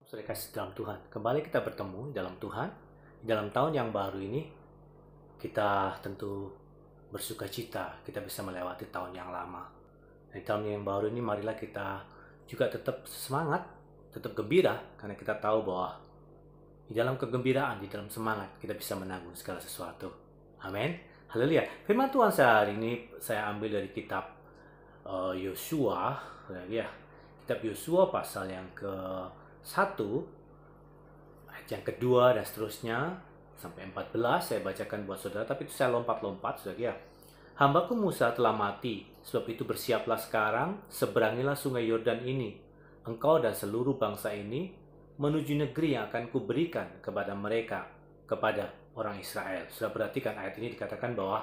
Saudara kasih dalam Tuhan, kembali kita bertemu dalam Tuhan. Dalam tahun yang baru ini, kita tentu bersuka cita, kita bisa melewati tahun yang lama. Di tahun yang baru ini, marilah kita juga tetap semangat, tetap gembira, karena kita tahu bahwa di dalam kegembiraan, di dalam semangat, kita bisa menanggung segala sesuatu. Amin. Haleluya. Firman Tuhan hari ini saya ambil dari kitab Yosua, kitab Yosua pasal yang ke-1, ayat yang kedua dan seterusnya sampai 14 saya bacakan buat saudara, tapi itu saya lompat-lompat saudara. Hambaku Musa telah mati, sebab itu bersiaplah sekarang, seberangilah sungai Yordan ini, engkau dan seluruh bangsa ini, menuju negeri yang akan kuberikan kepada mereka, kepada orang Israel. Sudah perhatikan ayat ini dikatakan bahwa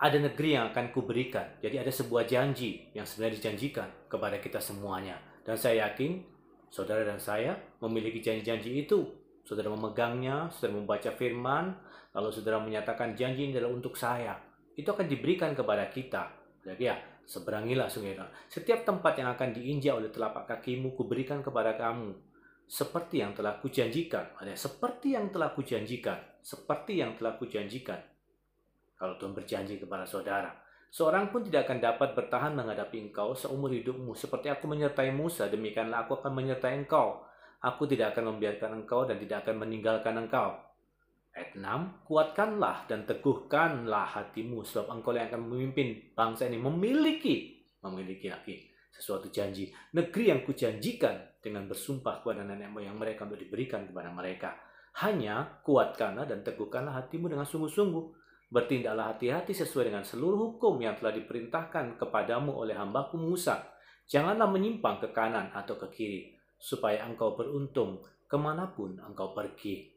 ada negeri yang akan kuberikan. Jadi ada sebuah janji yang sebenarnya dijanjikan kepada kita semuanya. Dan saya yakin saudara dan saya memiliki janji-janji itu. Saudara memegangnya, saudara membaca firman, lalu saudara menyatakan janji ini adalah untuk saya. Itu akan diberikan kepada kita. Jadi ya, seberangilah sungai Yordan. Setiap tempat yang akan diinjak oleh telapak kakimu, kuberikan kepada kamu. Seperti yang telah kujanjikan. Seperti yang telah kujanjikan. Seperti yang telah kujanjikan. Kalau Tuhan berjanji kepada saudara, seorang pun tidak akan dapat bertahan menghadapi engkau seumur hidupmu. Seperti aku menyertai Musa, demikianlah aku akan menyertai engkau. Aku tidak akan membiarkan engkau dan tidak akan meninggalkan engkau. Ayat 6, kuatkanlah dan teguhkanlah hatimu, sebab engkau yang akan memimpin bangsa ini memiliki lagi sesuatu janji. Negeri yang kujanjikan dengan bersumpah kepada nenek moyang mereka untuk diberikan kepada mereka. Hanya kuatkanlah dan teguhkanlah hatimu dengan sungguh-sungguh. Bertindaklah hati-hati sesuai dengan seluruh hukum yang telah diperintahkan kepadamu oleh hambaku Musa. Janganlah menyimpang ke kanan atau ke kiri, supaya engkau beruntung kemanapun engkau pergi.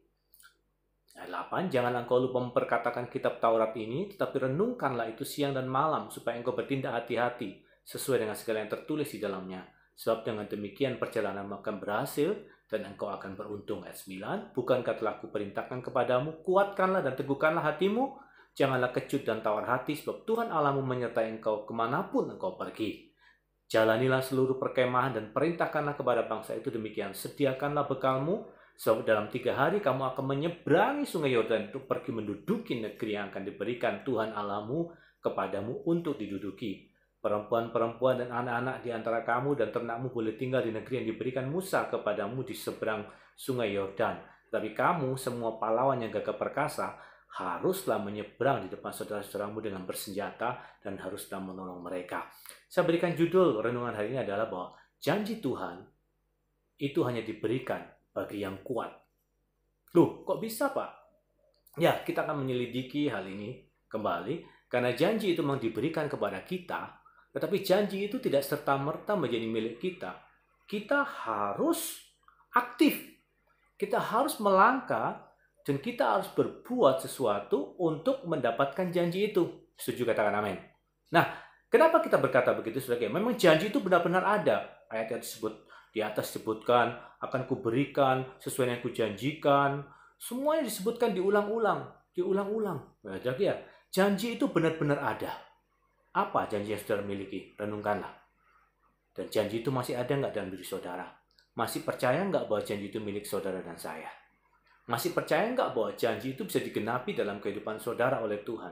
Ayat 8, jangan engkau lupa memperkatakan kitab Taurat ini, tetapi renungkanlah itu siang dan malam, supaya engkau bertindak hati-hati, sesuai dengan segala yang tertulis di dalamnya. Sebab dengan demikian perjalanan akan berhasil, dan engkau akan beruntung. Ayat 9, bukankah telah kuperintahkan kepadamu, kuatkanlah dan teguhkanlah hatimu, janganlah kecut dan tawar hati, sebab Tuhan Allahmu menyertai engkau kemanapun engkau pergi. Jalanilah seluruh perkemahan dan perintahkanlah kepada bangsa itu demikian. Sediakanlah bekalmu, sebab dalam 3 hari kamu akan menyeberangi sungai Yordan untuk pergi menduduki negeri yang akan diberikan Tuhan Allahmu kepadamu untuk diduduki. Perempuan-perempuan dan anak-anak di antara kamu dan ternakmu boleh tinggal di negeri yang diberikan Musa kepadamu di seberang sungai Yordan. Tetapi kamu, semua pahlawan yang gagah perkasa, haruslah menyeberang di depan saudara-saudaramu dengan bersenjata dan haruslah menolong mereka. Saya berikan judul renungan hari ini adalah bahwa janji Tuhan itu hanya diberikan bagi yang kuat. Loh, kok bisa Pak? Ya, kita akan menyelidiki hal ini kembali, karena janji itu memang diberikan kepada kita, tetapi janji itu tidak serta-merta menjadi milik kita. Kita harus aktif, kita harus melangkah, dan kita harus berbuat sesuatu untuk mendapatkan janji itu. Setuju, katakan amin. Nah, kenapa kita berkata begitu? Saudara? Memang janji itu benar-benar ada. Ayat-ayat tersebut di atas disebutkan, akan kuberikan sesuai yang kujanjikan. Semuanya disebutkan diulang-ulang. Nah, jadi ya, janji itu benar-benar ada. Apa janji yang saudara miliki? Renungkanlah. Dan janji itu masih ada nggak dalam diri saudara? Masih percaya nggak bahwa janji itu milik saudara dan saya? Masih percaya nggak bahwa janji itu bisa digenapi dalam kehidupan saudara oleh Tuhan?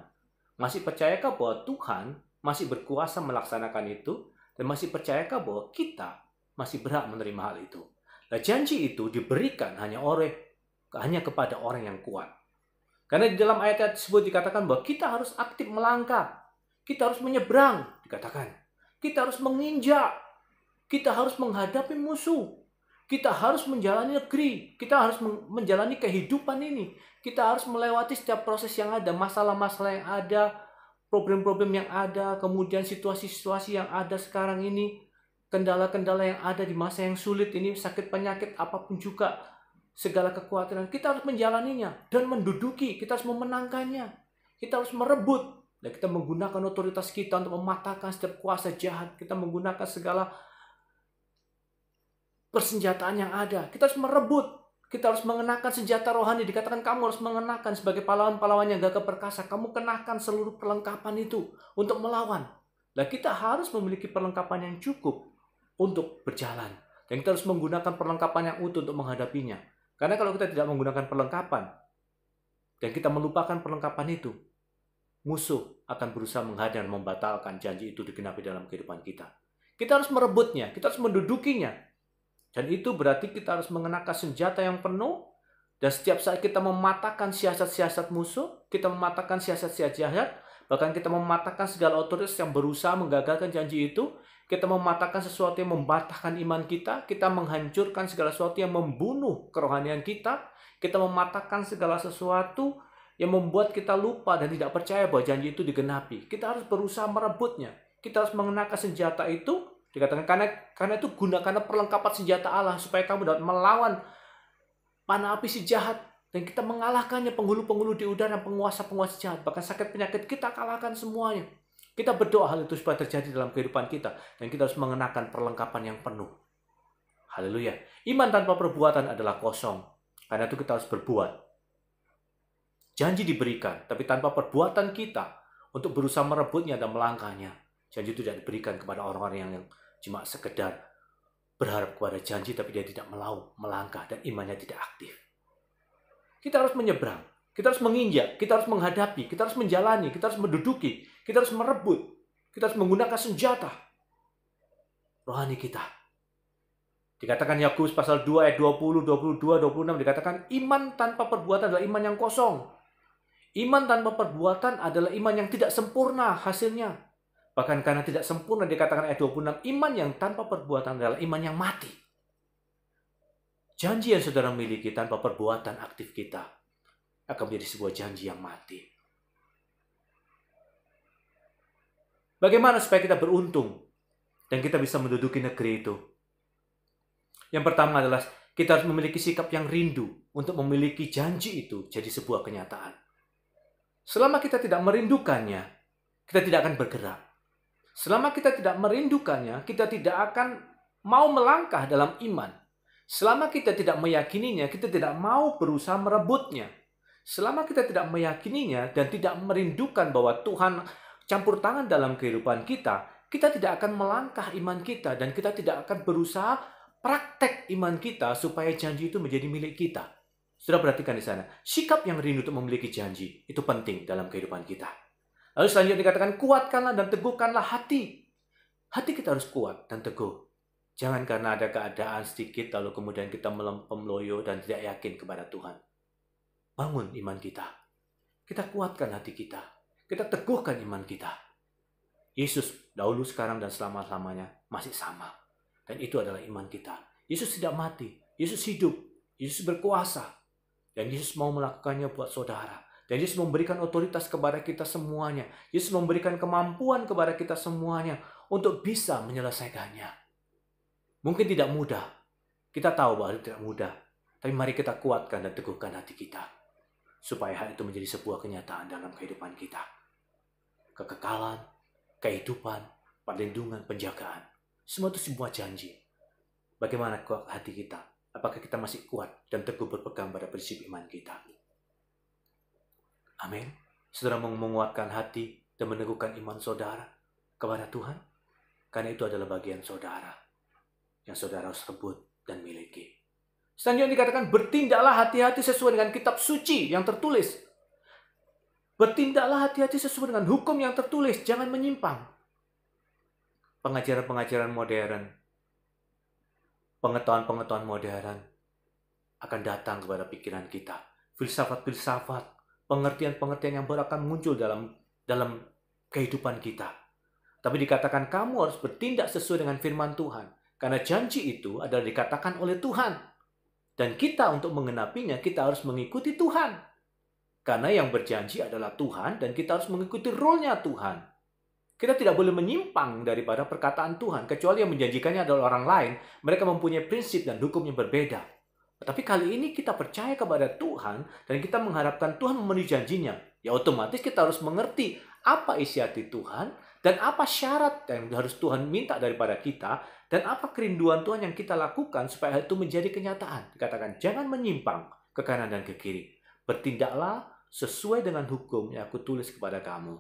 Masih percayakah bahwa Tuhan masih berkuasa melaksanakan itu? Dan masih percayakah bahwa kita masih berhak menerima hal itu? Nah, janji itu diberikan hanya kepada orang yang kuat. Karena di dalam ayat-ayat tersebut dikatakan bahwa kita harus aktif melangkah. Kita harus menyeberang, dikatakan. Kita harus menginjak. Kita harus menghadapi musuh. Kita harus menjalani negeri, kita harus menjalani kehidupan ini. Kita harus melewati setiap proses yang ada, masalah-masalah yang ada, problem-problem yang ada, kemudian situasi-situasi yang ada sekarang ini, kendala-kendala yang ada di masa yang sulit ini, sakit penyakit apapun juga, segala kekhawatiran. Kita harus menjalaninya dan menduduki, kita harus memenangkannya. Kita harus merebut, dan kita menggunakan otoritas kita untuk mematahkan setiap kuasa jahat. Kita menggunakan segala persenjataan yang ada. Kita harus merebut. Kita harus mengenakan senjata rohani. Dikatakan kamu harus mengenakan sebagai pahlawan-pahlawan yang gagah perkasa. Kamu kenakan seluruh perlengkapan itu untuk melawan. Nah, kita harus memiliki perlengkapan yang cukup untuk berjalan. Dan kita harus menggunakan perlengkapan yang utuh untuk menghadapinya. Karena kalau kita tidak menggunakan perlengkapan, dan kita melupakan perlengkapan itu, musuh akan berusaha menghadang dan membatalkan janji itu digenapi dalam kehidupan kita. Kita harus merebutnya, kita harus mendudukinya. Dan itu berarti kita harus mengenakan senjata yang penuh, dan setiap saat kita mematahkan siasat-siasat musuh, kita mematahkan siasat-siasat jahat, bahkan kita mematahkan segala otoritas yang berusaha menggagalkan janji itu, kita mematahkan sesuatu yang membatahkan iman kita menghancurkan segala sesuatu yang membunuh kerohanian kita mematahkan segala sesuatu yang membuat kita lupa dan tidak percaya bahwa janji itu digenapi. Kita harus berusaha merebutnya. Kita harus mengenakan senjata itu, dikatakan karena itu gunakan perlengkapan senjata Allah supaya kamu dapat melawan panah api si jahat, dan kita mengalahkannya, penghulu-penghulu di udara, penguasa-penguasa jahat, bahkan sakit penyakit kita kalahkan semuanya. Kita berdoa hal itu supaya terjadi dalam kehidupan kita, dan kita harus mengenakan perlengkapan yang penuh. Haleluya. Iman tanpa perbuatan adalah kosong. Karena itu kita harus berbuat. Janji diberikan, tapi tanpa perbuatan kita untuk berusaha merebutnya dan melangkahnya, janji itu tidak diberikan kepada orang-orang yang cuma sekedar berharap kepada janji, tapi dia tidak mau melangkah dan imannya tidak aktif. Kita harus menyeberang, kita harus menginjak, kita harus menghadapi, kita harus menjalani, kita harus menduduki, kita harus merebut, kita harus menggunakan senjata rohani kita. Dikatakan Yakobus pasal 2 ayat 20, 22, 26, dikatakan iman tanpa perbuatan adalah iman yang kosong. Iman tanpa perbuatan adalah iman yang tidak sempurna hasilnya. Bahkan karena tidak sempurna dikatakan ayat 26, iman yang tanpa perbuatan adalah iman yang mati. Janji yang saudara miliki tanpa perbuatan aktif kita akan menjadi sebuah janji yang mati. Bagaimana supaya kita beruntung dan kita bisa menduduki negeri itu? Yang pertama adalah kita harus memiliki sikap yang rindu untuk memiliki janji itu jadi sebuah kenyataan. Selama kita tidak merindukannya, kita tidak akan bergerak. Selama kita tidak merindukannya, kita tidak akan mau melangkah dalam iman. Selama kita tidak meyakininya, kita tidak mau berusaha merebutnya. Selama kita tidak meyakininya dan tidak merindukan bahwa Tuhan campur tangan dalam kehidupan kita, kita tidak akan melangkah iman kita dan kita tidak akan berusaha praktek iman kita supaya janji itu menjadi milik kita. Sudah perhatikan di sana, sikap yang rindu untuk memiliki janji itu penting dalam kehidupan kita. Lalu selanjutnya dikatakan kuatkanlah dan teguhkanlah hati. Hati kita harus kuat dan teguh. Jangan karena ada keadaan sedikit lalu kemudian kita melempem loyo dan tidak yakin kepada Tuhan. Bangun iman kita. Kita kuatkan hati kita. Kita teguhkan iman kita. Yesus dahulu, sekarang, dan selama-lamanya masih sama. Dan itu adalah iman kita. Yesus tidak mati. Yesus hidup. Yesus berkuasa. Dan Yesus mau melakukannya buat saudara. Dan Yesus memberikan otoritas kepada kita semuanya. Yesus memberikan kemampuan kepada kita semuanya untuk bisa menyelesaikannya. Mungkin tidak mudah. Kita tahu bahwa itu tidak mudah. Tapi mari kita kuatkan dan teguhkan hati kita. Supaya hal itu menjadi sebuah kenyataan dalam kehidupan kita. Kekekalan, kehidupan, perlindungan, penjagaan. Semua itu sebuah janji. Bagaimana kuat hati kita? Apakah kita masih kuat dan teguh berpegang pada prinsip iman kita? Amin. Saudara mau menguatkan hati dan meneguhkan iman saudara kepada Tuhan? Karena itu adalah bagian saudara yang saudara harus rebut dan miliki. Selanjutnya dikatakan bertindaklah hati-hati sesuai dengan kitab suci yang tertulis. Bertindaklah hati-hati sesuai dengan hukum yang tertulis. Jangan menyimpang. Pengajaran-pengajaran modern, pengetahuan-pengetahuan modern akan datang kepada pikiran kita. Filsafat-filsafat, pengertian-pengertian yang baru akan muncul dalam kehidupan kita. Tapi dikatakan kamu harus bertindak sesuai dengan firman Tuhan. Karena janji itu adalah dikatakan oleh Tuhan. Dan kita untuk mengenapinya, kita harus mengikuti Tuhan. Karena yang berjanji adalah Tuhan dan kita harus mengikuti rule-nya Tuhan. Kita tidak boleh menyimpang daripada perkataan Tuhan. Kecuali yang menjanjikannya adalah orang lain. Mereka mempunyai prinsip dan hukum yang berbeda. Tapi kali ini kita percaya kepada Tuhan dan kita mengharapkan Tuhan memenuhi janjinya. Ya otomatis kita harus mengerti apa isi hati Tuhan dan apa syarat yang harus Tuhan minta daripada kita dan apa kerinduan Tuhan yang kita lakukan supaya itu menjadi kenyataan. Dikatakan jangan menyimpang ke kanan dan ke kiri. Bertindaklah sesuai dengan hukum yang aku tulis kepada kamu.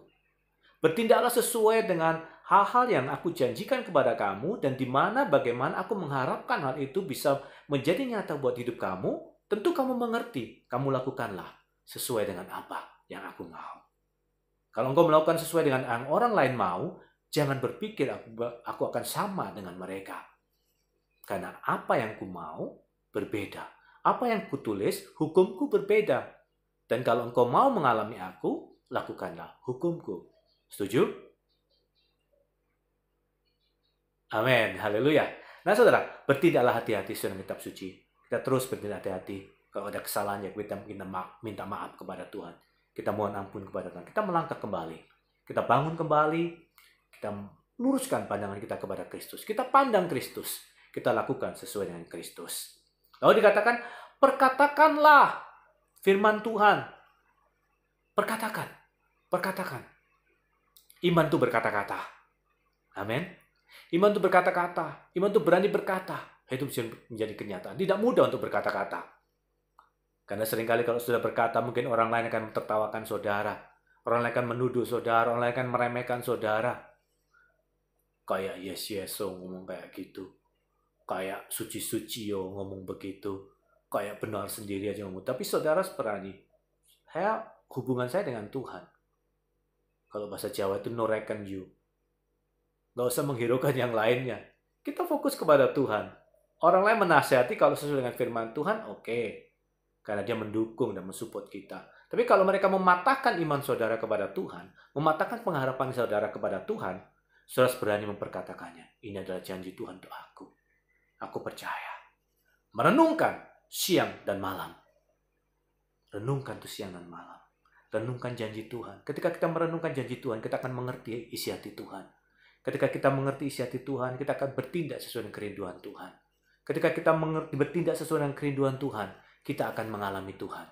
Bertindaklah sesuai dengan hal-hal yang aku janjikan kepada kamu, dan di mana bagaimana aku mengharapkan hal itu bisa menjadi nyata buat hidup kamu. Tentu kamu mengerti, kamu lakukanlah sesuai dengan apa yang aku mau. Kalau engkau melakukan sesuai dengan yang orang lain mau, jangan berpikir aku akan sama dengan mereka. Karena apa yang ku mau berbeda. Apa yang kutulis, hukumku berbeda. Dan kalau engkau mau mengalami aku, lakukanlah hukumku. Setuju? Amin. Haleluya. Nah saudara, bertindaklah hati-hati sesuai dengan kitab suci. Kita terus bertindak hati-hati. Kalau ada kesalahan, ya kita minta maaf kepada Tuhan. Kita mohon ampun kepada Tuhan. Kita melangkah kembali. Kita bangun kembali. Kita luruskan pandangan kita kepada Kristus. Kita pandang Kristus. Kita lakukan sesuai dengan Kristus. Lalu dikatakan, perkatakanlah firman Tuhan. Perkatakan. Perkatakan. Iman itu berkata-kata. Amin. Iman itu berkata-kata. Iman itu berani berkata. Itu bisa menjadi kenyataan. Tidak mudah untuk berkata-kata. Karena seringkali kalau sudah berkata, mungkin orang lain akan tertawakan saudara. Orang lain akan menuduh saudara. Orang lain akan meremehkan saudara. Kayak yes ngomong kayak gitu. Kayak suci-suci ngomong begitu. Kayak benar sendiri aja ngomong. Tapi saudara berani. Hubungan saya dengan Tuhan. Kalau bahasa Jawa itu no reckon you. Gak usah menghiraukan yang lainnya. Kita fokus kepada Tuhan. Orang lain menasihati kalau sesuai dengan firman Tuhan, oke. Karena dia mendukung dan mensupport kita. Tapi kalau mereka mematahkan iman saudara kepada Tuhan, mematahkan pengharapan saudara kepada Tuhan, saudara berani memperkatakannya. Ini adalah janji Tuhan untuk aku. Aku percaya. Merenungkan siang dan malam. Renungkan itu siang dan malam. Renungkan janji Tuhan. Ketika kita merenungkan janji Tuhan, kita akan mengerti isi hati Tuhan. Ketika kita mengerti isi hati Tuhan, kita akan bertindak sesuai dengan kerinduan Tuhan. Ketika kita bertindak sesuai dengan kerinduan Tuhan, kita akan mengalami Tuhan.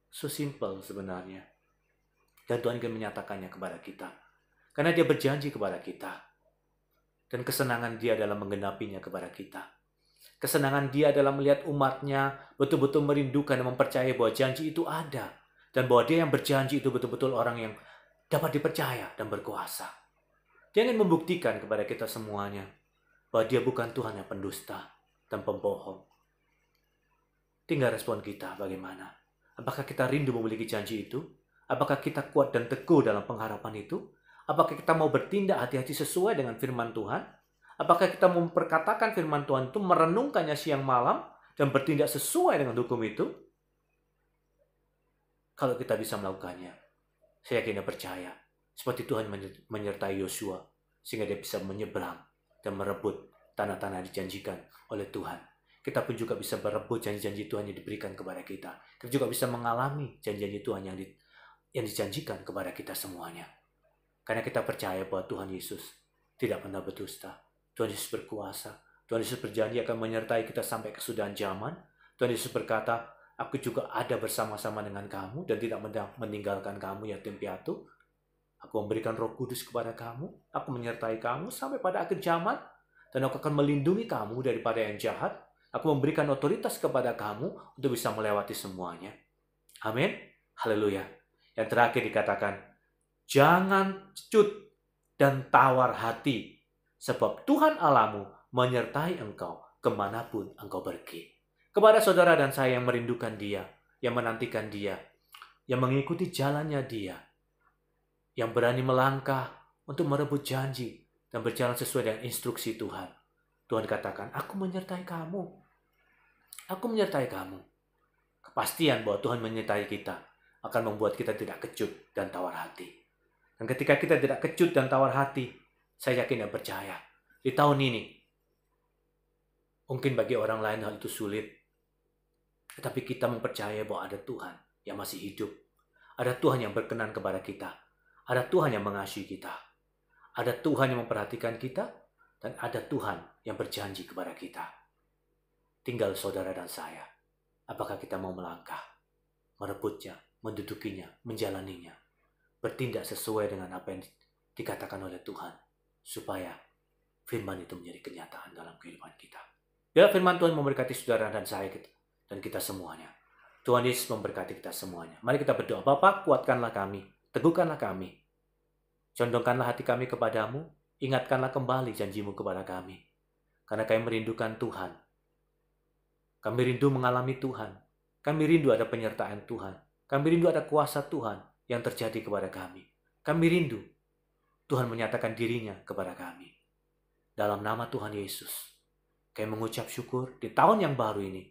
So simple sebenarnya. Dan Tuhan ingin menyatakannya kepada kita. Karena dia berjanji kepada kita. Dan kesenangan dia dalam menggenapinya kepada kita. Kesenangan dia dalam melihat umatnya betul-betul merindukan dan mempercayai bahwa janji itu ada. Dan bahwa dia yang berjanji itu betul-betul orang yang dapat dipercaya dan berkuasa. Dia ingin membuktikan kepada kita semuanya bahwa dia bukan Tuhan yang pendusta dan pembohong. Tinggal respon kita bagaimana. Apakah kita rindu memiliki janji itu? Apakah kita kuat dan teguh dalam pengharapan itu? Apakah kita mau bertindak hati-hati sesuai dengan firman Tuhan? Apakah kita memperkatakan firman Tuhan itu, merenungkannya siang malam, dan bertindak sesuai dengan hukum itu? Kalau kita bisa melakukannya, saya yakin dan percaya, seperti Tuhan menyertai Yosua, sehingga dia bisa menyeberang dan merebut tanah-tanah dijanjikan oleh Tuhan. Kita pun juga bisa berebut janji-janji Tuhan yang diberikan kepada kita. Kita juga bisa mengalami janji-janji Tuhan yang dijanjikan kepada kita semuanya. Karena kita percaya bahwa Tuhan Yesus tidak pernah berdusta. Tuhan Yesus berkuasa. Tuhan Yesus berjanji akan menyertai kita sampai kesudahan zaman. Tuhan Yesus berkata, aku juga ada bersama-sama dengan kamu dan tidak meninggalkan kamu yatim piatu. Aku memberikan Roh Kudus kepada kamu. Aku menyertai kamu sampai pada akhir zaman. Dan aku akan melindungi kamu daripada yang jahat. Aku memberikan otoritas kepada kamu untuk bisa melewati semuanya. Amin. Haleluya. Yang terakhir dikatakan, jangan kecut dan tawar hati. Sebab Tuhan Allahmu menyertai engkau kemanapun engkau pergi. Kepada saudara dan saya yang merindukan dia, yang menantikan dia, yang mengikuti jalannya dia, yang berani melangkah untuk merebut janji dan berjalan sesuai dengan instruksi Tuhan. Tuhan katakan, aku menyertai kamu. Aku menyertai kamu. Kepastian bahwa Tuhan menyertai kita akan membuat kita tidak kecut dan tawar hati. Dan ketika kita tidak kecut dan tawar hati, saya yakin dan percaya, di tahun ini, mungkin bagi orang lain hal itu sulit, tetapi kita mempercayai bahwa ada Tuhan yang masih hidup. Ada Tuhan yang berkenan kepada kita. Ada Tuhan yang mengasihi kita. Ada Tuhan yang memperhatikan kita. Dan ada Tuhan yang berjanji kepada kita. Tinggal saudara dan saya. Apakah kita mau melangkah, merebutnya, mendudukinya, menjalaninya. Bertindak sesuai dengan apa yang dikatakan oleh Tuhan. Supaya firman itu menjadi kenyataan dalam kehidupan kita. Biar firman Tuhan memberkati saudara dan saya dan kita semuanya. Tuhan Yesus memberkati kita semuanya. Mari kita berdoa. Bapa, kuatkanlah kami. Teguhkanlah kami. Condongkanlah hati kami kepadamu. Ingatkanlah kembali janjimu kepada kami. Karena kami merindukan Tuhan. Kami rindu mengalami Tuhan. Kami rindu ada penyertaan Tuhan. Kami rindu ada kuasa Tuhan yang terjadi kepada kami. Kami rindu Tuhan menyatakan dirinya kepada kami. Dalam nama Tuhan Yesus, kami mengucap syukur di tahun yang baru ini.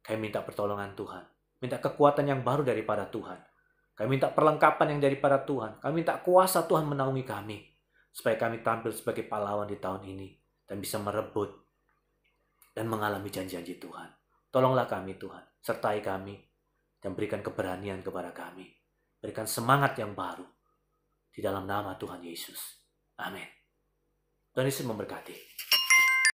Kami minta pertolongan Tuhan. Minta kekuatan yang baru daripada Tuhan. Kami minta perlengkapan yang daripada Tuhan. Kami minta kuasa Tuhan menaungi kami. Supaya kami tampil sebagai pahlawan di tahun ini. Dan bisa merebut dan mengalami janji-janji Tuhan. Tolonglah kami Tuhan. Sertai kami. Dan berikan keberanian kepada kami. Berikan semangat yang baru. Di dalam nama Tuhan Yesus. Amin. Tuhan Yesus memberkati.